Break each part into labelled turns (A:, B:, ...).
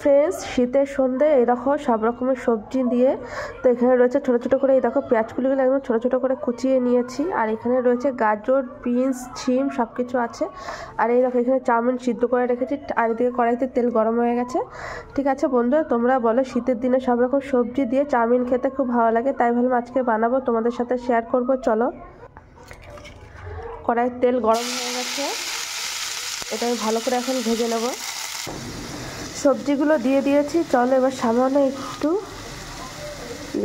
A: Friends, শীতের সন্ধে এই দেখো সব রকমের সবজি দিয়ে। তো এখানে রয়েছে ছোটো ছোটো করে, এই দেখো পেঁয়াজগুলিগুলো একদম ছোটো ছোটো করে কুচিয়ে নিয়েছি। আর এখানে রয়েছে গাজর, বিনস, শিম সব কিছু আছে। আর এই দেখো এখানে চাউমিন সিদ্ধ করে রেখেছি। আর এদিকে কড়াইতে তেল গরম হয়ে গেছে। ঠিক আছে বন্ধুরা, তোমরা বলো শীতের দিনে সব রকম সবজি দিয়ে চাউমিন খেতে খুব ভালো লাগে, তাই ভাবলাম আজকে বানাবো, তোমাদের সাথে শেয়ার করব। চলো, কড়াইয়ের তেল গরম হয়ে গেছে, এটা আমি ভালো করে এখন ভেজে নেব। সবজিগুলো দিয়ে দিয়েছি। চলো এবার সামান্য একটু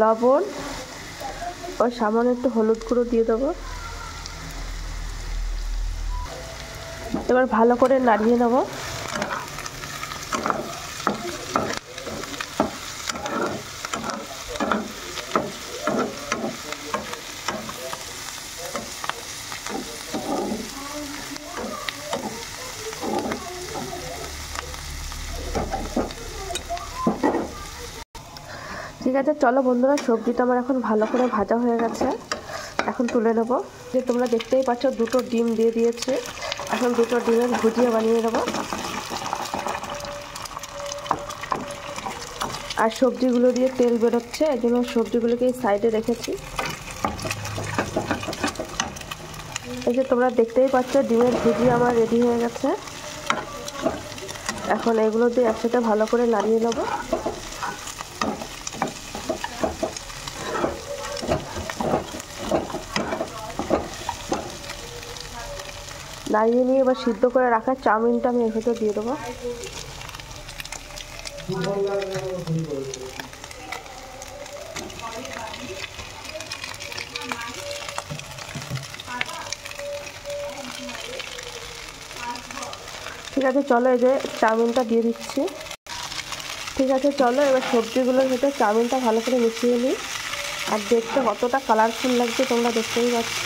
A: লবণ ও সামান্য একটু হলুদ গুঁড়ো দিয়ে দেবো। এবার ভালো করে নাড়িয়ে নেব। ঠিক আছে চলো বন্ধুরা, সবজিটা আমার এখন ভালো করে ভাজা হয়ে গেছে, এখন তুলে নেব। যে তোমরা দেখতেই পাচ্ছ দুটো ডিম দিয়ে দিয়েছে, এখন দুটো ডিমের ভুজিয়া বানিয়ে নেব। আর সবজিগুলো দিয়ে তেল বেরোচ্ছে, এই জন্য সবজিগুলোকে সাইডে রেখেছি। এই যে তোমরা দেখতেই পাচ্ছ ডিমের ভুজিয়া আমার রেডি হয়ে গেছে। এখন এগুলো দিয়ে একসাথে ভালো করে নাড়িয়ে নেব। নাড়িয়ে নিয়ে এবার সিদ্ধ করে রাখা চাউমিনটা আমি এর ভেতর দিয়ে দেবো। ঠিক আছে চলো, এই যে চাউমিনটা দিয়ে দিচ্ছি। ঠিক আছে চলো, এবার সবজিগুলোর ভেতর চাউমিনটা ভালো করে মিশিয়ে নিই। আর দেখতে কতটা কালারফুল লাগছে তোমরা দেখতেই পাচ্ছ।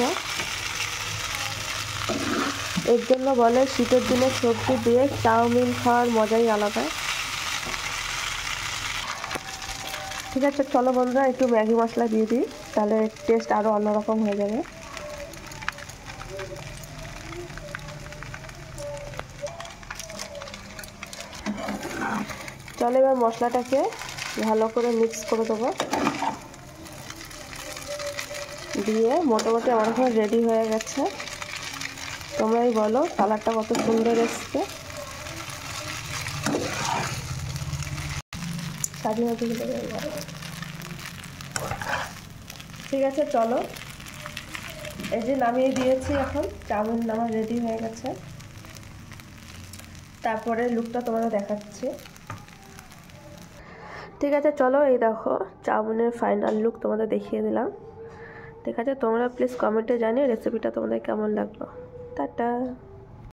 A: এর জন্য বলে শীতের দিনে সবজি দিয়ে চাউমিন খাওয়ার মজাই আলাদা। ঠিক আছে চলো বন্ধুরা, একটু ম্যাগি মশলা দিয়ে দিই, তাহলে টেস্ট আরও অন্যরকম হয়ে যাবে। চলো এবার মশলাটাকে ভালো করে মিক্স করে দেবো। দিয়ে মোটামুটি আমার এখন রেডি হয়ে গেছে। তোমরাই বলো কালারটা কত সুন্দর এসছে। ঠিক আছে চলো, এই যে নামিয়ে দিয়েছি, এখন চাউমিন আমার রেডি হয়ে গেছে। তারপরে লুকটা তোমাদের দেখাচ্ছি। ঠিক আছে চলো, এই দেখো চাউমিনের ফাইনাল লুক তোমাদের দেখিয়ে দিলাম। ঠিক আছে, তোমরা প্লিজ কমেন্টে জানিয়ে রেসিপিটা তোমাদের কেমন লাগলো। টাটা।